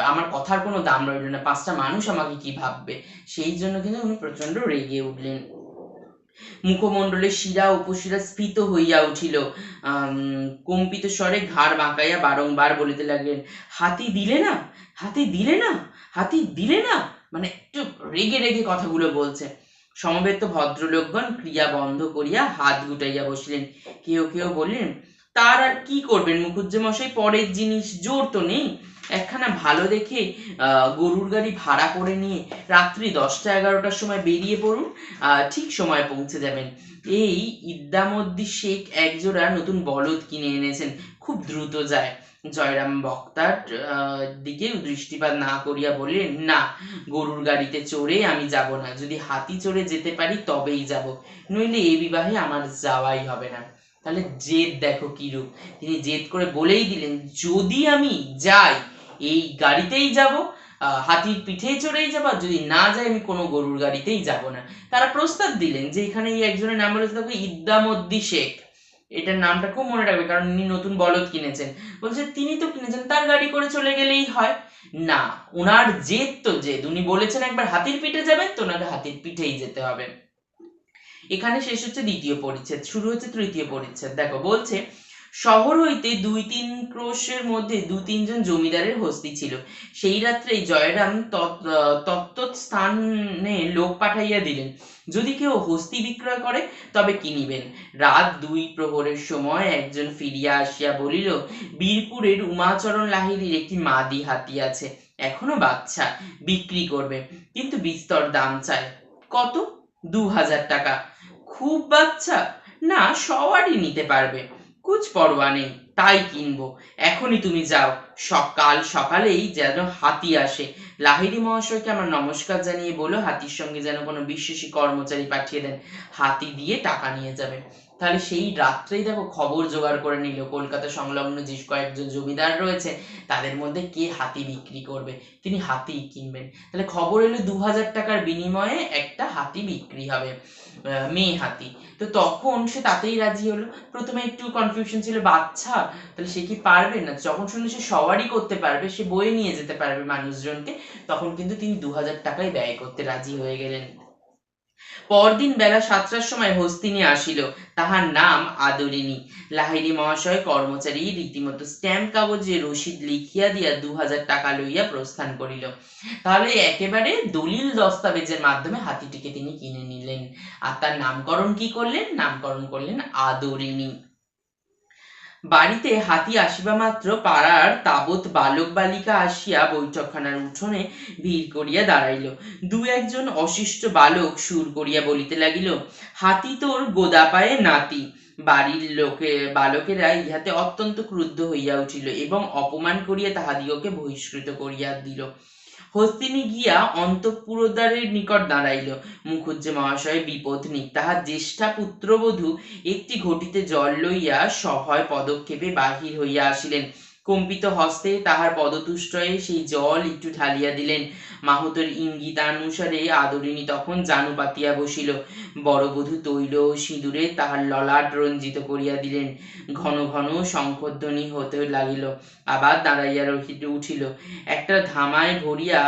আমার কথার কোনো দাম রইল না, পাঁচটা মানুষ আমাকে কি ভাববে। সেই জন্য কিন্তু উনি প্রচন্ড রেগে উঠলেন। মুখমণ্ডলের শিরা উপশিরা স্ফীত হইয়া উঠিল। কম্পিত স্বরে ঘাড় বাঁকাইয়া বারংবার বলিতে লাগলেন, হাতি দিলে না, হাতি দিলে না, হাতি দিলে না। মানে একটু রেগে রেগে কথাগুলো বলছে। সমবেত ভদ্রলোকগণ ক্রিয়া বন্ধ করিয়া হাত গুটাইয়া বসলেন। কেউ কেউ বললেন, তার আর কি করবেন মুখুজ্জে মশাই, পরের জিনিস, জোর তো নেই। একখানা ভালো দেখে গরুর গাড়ি ভাড়া করে নিয়ে রাত্রি 10টা-11টার সময় বেরিয়ে পড়ুন, ঠিক সময় পৌঁছে যাবেন। এই ইদ্দামদ্দি শেখ একজোড়া নতুন বলদ কিনে এনেছেন, খুব দ্রুত যায়। জয়রাম বক্তার দিকে দৃষ্টিপাত না করিয়া বললেন, না, গরুর গাড়িতে চড়ে আমি যাব না, যদি হাতি চড়ে যেতে পারি তবেই যাব, নইলে এ বিবাহে আমার যাওয়াই হবে না। তাহলে জেদ দেখো কি রূপ। তিনি জেদ করে বলেই দিলেন, যদি আমি যাই এই গাড়িতেই যাব, হাতির পিঠেই চড়েই যাবো, যদি না যাই আমি কোনো গরুর গাড়িতেই যাব না। তারা প্রস্তাব দিলেন যে এখানে এই একজনের নাম বলেছে দেখো, ইদ্দামদ্দি শেখ। এটার নামটা খুব মনে রাখবে, কারণ ইনি নতুন বলদ কিনেছেন। বলছে তিনি তো কিনেছেন, তার গাড়ি করে চলে গেলেই হয়। না, ওনার জেদ তো জেদ, উনি বলেছেন একবার হাতির পিঠে যাবেন, তো ওনাকে হাতির পিঠেই যেতে হবে। এখানে শেষ হচ্ছে দ্বিতীয় পরিচ্ছেদ, শুরু হচ্ছে তৃতীয় পরিচ্ছেদ। দেখো বলছে, শহর হইতে 2-3 ক্রোশের মধ্যে 2-3 জন জমিদারের হস্তি ছিল। সেই রাত্রেই জয়রাম তত্ত্বস্থানে লোক পাঠাইয়া দিলেন, যদি কেউ হস্তি বিক্রয় করে তবে কিনিবেন। রাত 2 প্রহরের সময় একজন ফিরিয়া আসিয়া বলিল, বীরপুরের উমাচরণ লাহিড়ীর একটি মাদি হাতি আছে, এখনো বাচ্চা, বিক্রি করবে, কিন্তু বিস্তর দাম চায়। কত? 2000 টাকা। খুব বাচ্চা? না, সবারই নিতে পারবে, কুছ পরোয়া নেই, তাই কিনবো। এখনই তুমি যাও, সকাল সকালেই যেন হাতি আসে। লাহিড়ী মহাশয়কে আমার নমস্কার জানিয়ে বলো, হাতির সঙ্গে যেন কোনো বিশ্বাসী কর্মচারী পাঠিয়ে দেন, হাতি দিয়ে টাকা নিয়ে যাবে। তাহলে সেই রাত্রেই দেখো খবর জোগাড় করে নিল, কলকাতা সংলগ্ন যে কয়েকজন জমিদার রয়েছে তাদের মধ্যে কে হাতি বিক্রি করবে, তিনি হাতি কিনবেন। তাহলে খবর এলো 2000 টাকার বিনিময়ে একটা হাতি বিক্রি হবে, মেয়ে হাতি। তো তখন সে তাতেই রাজি হলো। প্রথমে একটু কনফিউশন ছিল, বাচ্চা, তাহলে সে কি পারবে না, যখন শুনলো সে সওয়ারি করতে পারবে, সে বয়ে নিয়ে যেতে পারবে মানুষজনকে, তখন কিন্তু তিনি 2000 টাকাই ব্যয় করতে রাজি হয়ে গেলেন। পরদিন বেলা 7টার সময় হস্তিনী আসিল, তাহার নাম আদরিণী। লাহিড়ী মহাশয় কর্মচারী রীতিমতো স্ট্যাম্প কাগজে রসিদ লিখিয়া দিয়া 2000 টাকা লইয়া প্রস্থান করিল। তাহলে একেবারে দলিল দস্তাবেজের মাধ্যমে হাতিটিকে তিনি কিনে নিলেন। আর তার নামকরণ কি করলেন? নামকরণ করলেন আদরিণী। বাড়িতে হাতি আসিবা মাত্র পাড়ার তাবৎ বালক বালিকা আসিয়া বৈঠকখানার উঠোনে ভিড় করিয়া দাঁড়াইল। 2-1 অশিষ্ট বালক সুর করিয়া বলিতে লাগিল, হাতি তোর গোদা পায়ে নাতি। বাড়ির বালকেরা ইহাতে অত্যন্ত ক্রুদ্ধ হইয়া উঠিল এবং অপমান করিয়া তাহাদিগকে বহিষ্কৃত করিয়া দিল। হস্তিনী গিয়া অন্তঃপুরদ্বারের নিকট দাঁড়াইল। মুখুজ্জে মহাশয় বিপত্নী, তাহার জ্যেষ্ঠা পুত্রবধূ একটি ঘটিতে জল লইয়া সভয় পদক্ষেপে বাহির হইয়া আসিলেন। কম্পিত হস্তে তাহার পদতুষ্টয়ে সেই জল একটু ঢালিয়া দিলেন। মাহতের ইঙ্গিতানুসারে আদরিণী তখন জানু পাতিয়া বসিল। বরবধূ তৈল ও সিঁদুরে তাহার ললাট রঞ্জিত করিয়া দিলেন। ঘন ঘন শঙ্খধ্বনি হতে লাগিল। আবার দাঁড়াইয়া উঠিল। একটা ধামায় ভরিয়া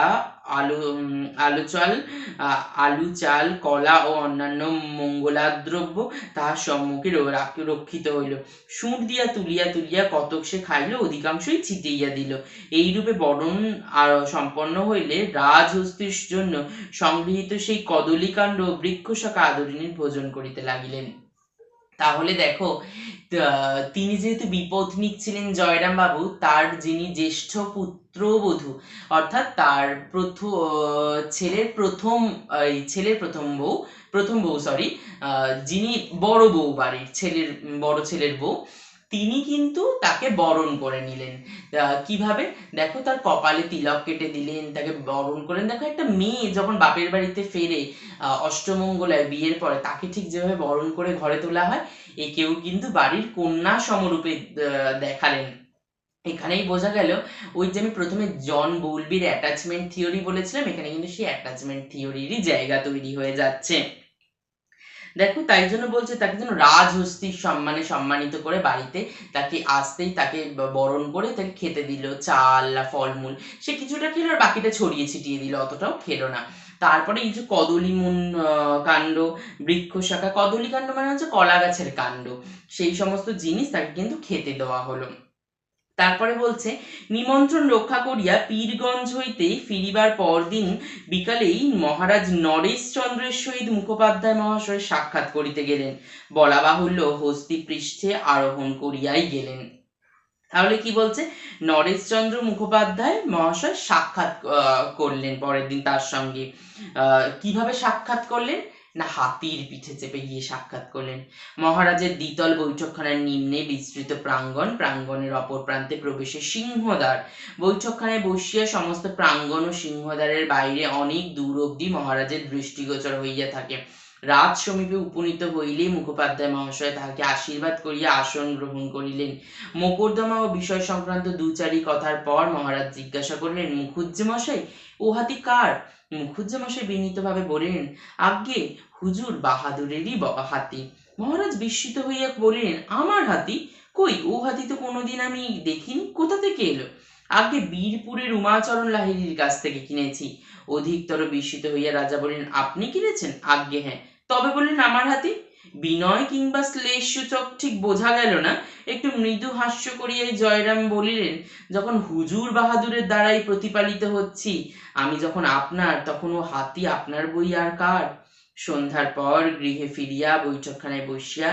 আলু চাল কলা ও অন্যান্য মঙ্গলাদ্রব্য তাহার সম্মুখে রক্ষিত হইল। সুর দিয়া তুলিয়া তুলিয়া কতক সে খাইল, অধিকাংশই ছিটিয়া দিল। এইরূপে বরণ সম্পন্ন হইলে রাজহস্তির জন্য সংগৃহীত সেই কদলীকাণ্ড বৃক্ষশাখা আদরিণীর ভোজন করিতে লাগিলেন। তাহলে দেখো, তিনি যেহেতু বিপত্নিক ছিলেন জয়রাম বাবু, তার যিনি জ্যেষ্ঠ পুত্রবধূ অর্থাৎ তার ছেলের প্রথম বউ যিনি বড় বউ বাড়ির বড় ছেলের বউ, তিনি কিন্তু তাকে বরণ করে নিলেন। কিভাবে দেখো, তার কপালে তিলক কেটে দিলেন, তাকে বরণ করেন। দেখো, একটা মেয়ে যখন বাপের বাড়িতে ফেরে অষ্টমঙ্গলায় বিয়ের পরে, তাকে ঠিক যেভাবে বরণ করে ঘরে তোলা হয়, একেও কিন্তু বাড়ির কন্যা সমরূপে দেখালেন। এখানেই বোঝা গেল, ওই যে আমি প্রথমে জন বোলবির অ্যাটাচমেন্ট থিওরি বলেছিলাম, এখানে কিন্তু সেই অ্যাটাচমেন্ট থিওরিরই জায়গা তৈরি হয়ে যাচ্ছে। দেখো, তাই জন্য বলছে তাকে যেন রাজহস্তির সম্মানে সম্মানিত করে বাড়িতে তাকে আসতেই তাকে বরণ করে তাকে খেতে দিল চাল ফলমূল। সে কিছুটা খেলো আর বাকিটা ছড়িয়ে ছিটিয়ে দিল, অতটাও খেলো না। তারপরে এই যে কাণ্ড, বৃক্ষ শাখা, কদলী কাণ্ড মানে হচ্ছে কলা গাছের কাণ্ড, সেই সমস্ত জিনিস তাকে কিন্তু খেতে দেওয়া হলো। তারপরে বলছে, নিমন্ত্রণ রক্ষা করিয়া পীরগঞ্জ হইতে ফিরিবার পরদিন বিকালেই মহারাজ নরেশচন্দ্রের সহিত মুখোপাধ্যায় মহাশয় সাক্ষাৎ করিতে গেলেন। বলা বাহুল্য, হস্তি পৃষ্ঠে আরোহণ করিয়াই গেলেন। তাহলে কি বলছে, নরেশচন্দ্র মুখোপাধ্যায় মহাশয় সাক্ষাৎ করলেন পরের দিন তার সঙ্গে। কিভাবে সাক্ষাৎ করলেন না, হাতির পিঠে চেপে গিয়ে সাক্ষাৎ করলেন। মহারাজের দ্বিতল বৈঠকখানার নিম্নে বিস্তৃত প্রাঙ্গণ, প্রাঙ্গণের অপর প্রান্তে প্রবেশে সিংহদ্বার। বৈঠকখানায় বসিয়া সমস্ত প্রাঙ্গণ ও সিংহদ্বারের বাইরে অনেক দূর অবধি মহারাজের দৃষ্টিগোচর হইয়া থাকে। রাত সমীপে উপনীত হইলেই মুখোপাধ্যায় মহাশয় তাহাকে আশীর্বাদ করিয়া আসন গ্রহণ করিলেন। মোকদ্দমা ও বিষয় সংক্রান্ত দু চারি কথার পর মহারাজ জিজ্ঞাসা করলেন, মুখুজ্জে মশাই, ও হাতি কার? মুখুজ্জে মশাই বিনীতভাবে বলিলেন, আজ্ঞে হুজুর বাহাদুরেরই হাতি। মহারাজ বিস্মিত হইয়া বলিলেন, আমার হাতি? কই, ও হাতি তো কোনোদিন আমি দেখিনি, কোথা থেকে এলো? আজ্ঞে বীরপুরের উমাচরণ লাহিড়ীর কাছ থেকে কিনেছি। অধিকতর বিস্মিত হইয়া রাজা বললেন, আপনি কিনেছেন? আজ্ঞে হ্যাঁ। তবে বললেন আমার হাতি? বিনয় কিংবা শ্লেষসূচক ঠিক বোঝা গেল না। একটু মৃদু হাস্য করিয়াই জয়রাম বলিলেন, যখন হুজুর বাহাদুরের দ্বারাই প্রতিপালিত হচ্ছি, আমি যখন আপনার, তখন ও হাতি আপনার বই আর কার? সন্ধ্যার পর গৃহে ফিরিয়া বৈঠকখানায় বসিয়া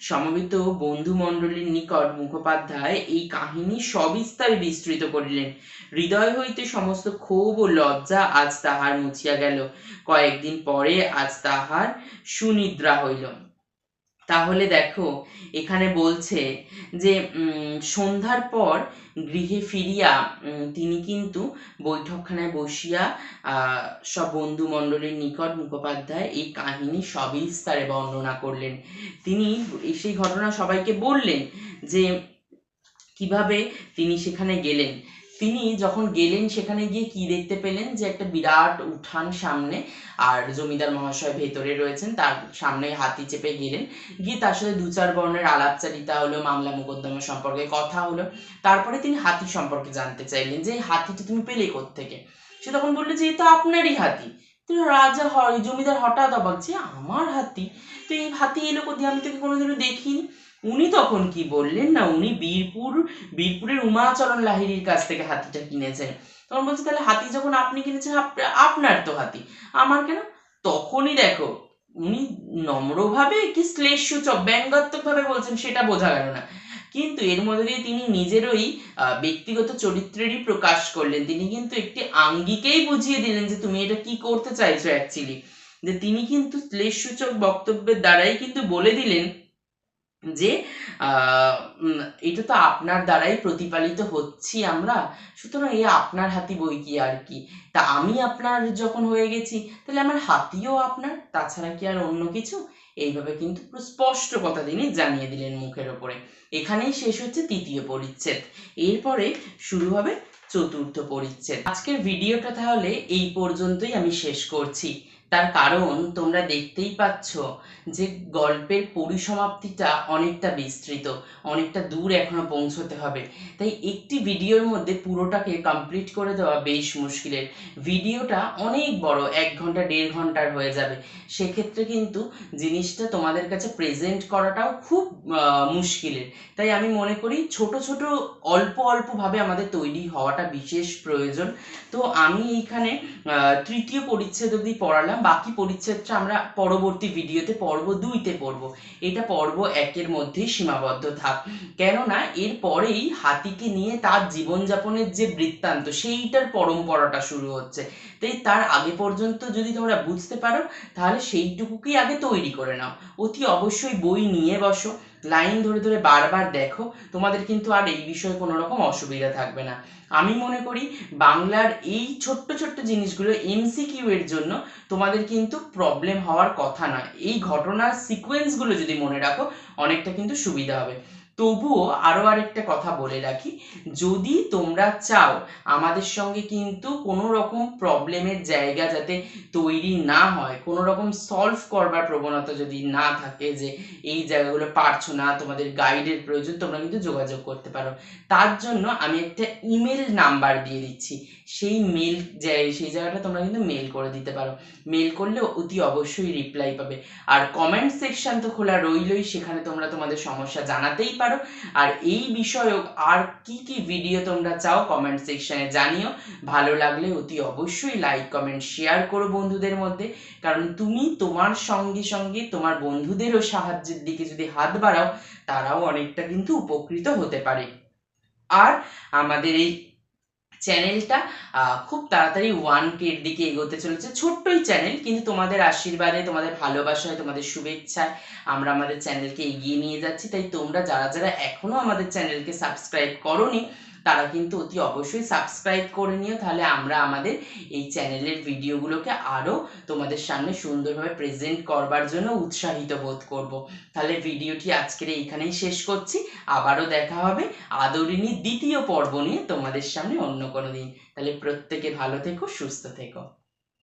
সমবেত বন্ধুমণ্ডলীর নিকট মুখোপাধ্যায় এই কাহিনী সবিস্তারে বিস্তৃত করিলেন। হৃদয় হইতে সমস্ত ক্ষোভ ও লজ্জা আজ তাহার মুছিয়া গেল। কয়েকদিন পরে আজ তাহার সুনিদ্রা হইল। তাহলে দেখো, এখানে বলছে যে সন্ধ্যার পর গৃহে ফিরিয়া তিনি কিন্তু বৈঠকখানায় বসিয়া সব বন্ধুমণ্ডলীর নিকট মুখোপাধ্যায় এই কাহিনী সবিস্তারে বর্ণনা করলেন। তিনি সেই ঘটনা সবাইকে বললেন যে কিভাবে তিনি সেখানে গেলেন। তিনি যখন গেলেন, সেখানে গিয়ে কি দেখতে পেলেন, যে একটা বিরাট উঠান সামনে, আর জমিদার মহাশয় ভেতরে রয়েছেন, তার সামনে হাতি চেপে গেলেন। গিয়ে তার সাথে দু চার বর্ণের আলাপচারিতা হলো, মামলা মোকদ্দমা সম্পর্কে কথা হলো। তারপরে তিনি হাতি সম্পর্কে জানতে চাইলেন যে এই হাতিটা তুমি পেলে কোত্থেকে। সে তখন বললো যে এটা আপনারই হাতি। তো রাজা জমিদার হঠাৎ অবাক, যে আমার হাতি? তো এই হাতি এলো কোথায়, আমি তোকে কোনোদিনও দেখিনি। উনি তখন কি বললেন না, উনি বীরপুরের উমাচরণ লাহিড়ীর কাছ থেকে হাতিটা কিনেছেন। তখন বলছে, তাহলে হাতি যখন আপনি কিনেছেন, আপনার তো হাতি, আমার কেন? তখনই দেখো, উনি নম্রভাবে কি শ্লেষসূচক ব্যঙ্গাত্মক ভাবে বলছেন সেটা বোঝা গেল না, কিন্তু এর মধ্যে দিয়ে তিনি নিজেরই ব্যক্তিগত চরিত্রেরই প্রকাশ করলেন। তিনি কিন্তু একটি আঙ্গিকেই বুঝিয়ে দিলেন যে তুমি এটা কি করতে চাইছো অ্যাকচুয়ালি। যে তিনি কিন্তু শ্লেষসূচক বক্তব্যের দ্বারাই কিন্তু বলে দিলেন যে এটা তো আপনার দ্বারাই প্রতিপালিত হচ্ছি আমরা, সুতরাং এ আপনার হাতি বই কি আর কি। তা আমি আপনার যখন হয়ে গেছি, তাহলে আমার হাতিও আপনার, তাছাড়া কি আর অন্য কিছু? এইভাবে কিন্তু পুরো স্পষ্ট কথা তিনি জানিয়ে দিলেন মুখের ওপরে। এখানেই শেষ হচ্ছে তৃতীয় পরিচ্ছেদ, এরপরে শুরু হবে চতুর্থ পরিচ্ছেদ। আজকের ভিডিওটা তাহলে এই পর্যন্তই আমি শেষ করছি। তার কারণ তোমরা দেখতেই পাচ্ছ যে গল্পের পরিসমাপ্তিটা অনেকটা বিস্তৃত, অনেকটা দূর এখনো পৌঁছতে হবে। তাই একটি ভিডিওর মধ্যে পুরোটাকে কমপ্লিট করে দেওয়া বেশ মুশকিলের। ভিডিওটা অনেক বড়, 1 ঘন্টা 1.5 ঘন্টার হয়ে যাবে। সেক্ষেত্রে কিন্তু জিনিসটা তোমাদের কাছে প্রেজেন্ট করাটাও খুব মুশকিলের। তাই আমি মনে করি ছোট ছোট অল্প অল্প ভাবে আমাদের তৈরি হওয়াটা বিশেষ প্রয়োজন। তো আমি এইখানে তৃতীয় পরিচ্ছেদ অবধি পড়ালাম, বাকি পরিচ্ছেদটা আমরা পরবর্তী ভিডিওতে পর্ব 2-তে পড়বো। এটা পর্ব 1-এর মধ্যেই সীমাবদ্ধ থাক, কেননা এর পরেই হাতিকে নিয়ে তার জীবনযাপনের যে বৃত্তান্ত সেইটার পরম্পরাটা শুরু হচ্ছে। তাই তার আগে পর্যন্ত যদি তোমরা বুঝতে পারো তাহলে সেইটুকুকেই আগে তৈরি করে নাও। অতি অবশ্যই বই নিয়ে বসো, লাইন ধরে ধরে বারবার দেখো, তোমাদের কিন্তু আর এই বিষয়ে কোনো রকম অসুবিধা থাকবে না। আমি মনে করি বাংলার এই ছোট্ট ছোট্ট জিনিসগুলো এমসিকিউ এর জন্য তোমাদের কিন্তু প্রবলেম হওয়ার কথা নয়। এই ঘটনার সিকোয়েন্সগুলো যদি মনে রাখো অনেকটা কিন্তু সুবিধা হবে। তবুও আরও আরেকটা কথা বলে রাখি, যদি তোমরা চাও আমাদের সঙ্গে কিন্তু কোনো রকম প্রবলেমের জায়গা যাতে তৈরি না হয়, কোনো রকম সলভ করবার প্রবণতা যদি না থাকে যে এই জায়গাগুলো পারছো না, তোমাদের গাইডের প্রয়োজন, তোমরা কিন্তু যোগাযোগ করতে পারো। তার জন্য আমি একটা ইমেল নাম্বার দিয়ে দিচ্ছি, সেই জায়গাটা তোমরা কিন্তু মেল করে দিতে পারো। মেল করলে অতি অবশ্যই রিপ্লাই পাবে। আর কমেন্ট সেকশন তো খোলা রইলই, সেখানে তোমরা তোমাদের সমস্যা জানাতেই পারো। আর এই বিষয়ক আর কি কি ভিডিও তোমরা চাও কমেন্ট সেকশনে জানিও। ভালো লাগলে অতি অবশ্যই লাইক কমেন্ট শেয়ার করো বন্ধুদের মধ্যে, কারণ তুমি তোমার সঙ্গে সঙ্গে তোমার বন্ধুদেরও সাহায্যের দিকে যদি হাত বাড়াও তারাও অনেকটা কিন্তু উপকৃত হতে পারে। আর আমাদের এই চ্যানেলটা খুব তাড়াতাড়ি 1K-র দিকে এগোতে চলেছে। ছোট্টই চ্যানেল, কিন্তু তোমাদের আশীর্বাদে, তোমাদের ভালোবাসায়, তোমাদের শুভেচ্ছায় আমরা আমাদের চ্যানেলকে এগিয়ে নিয়ে যাচ্ছি। তাই তোমরা যারা যারা এখনো আমাদের চ্যানেলকে সাবস্ক্রাইব করোনি তারা কিন্তু অতি অবশ্যই সাবস্ক্রাইব করে নিও, তাহলে আমরা আমাদের এই চ্যানেলের ভিডিওগুলোকে আরও তোমাদের সামনে সুন্দরভাবে প্রেজেন্ট করবার জন্য উৎসাহিত বোধ করব। তাহলে ভিডিওটি আজকের এইখানেই শেষ করছি। আবারও দেখা হবে আদরিনী দ্বিতীয় পর্ব নিয়ে তোমাদের সামনে অন্য কোনো দিন। তাহলে প্রত্যেকে ভালো থেকো, সুস্থ থেকো।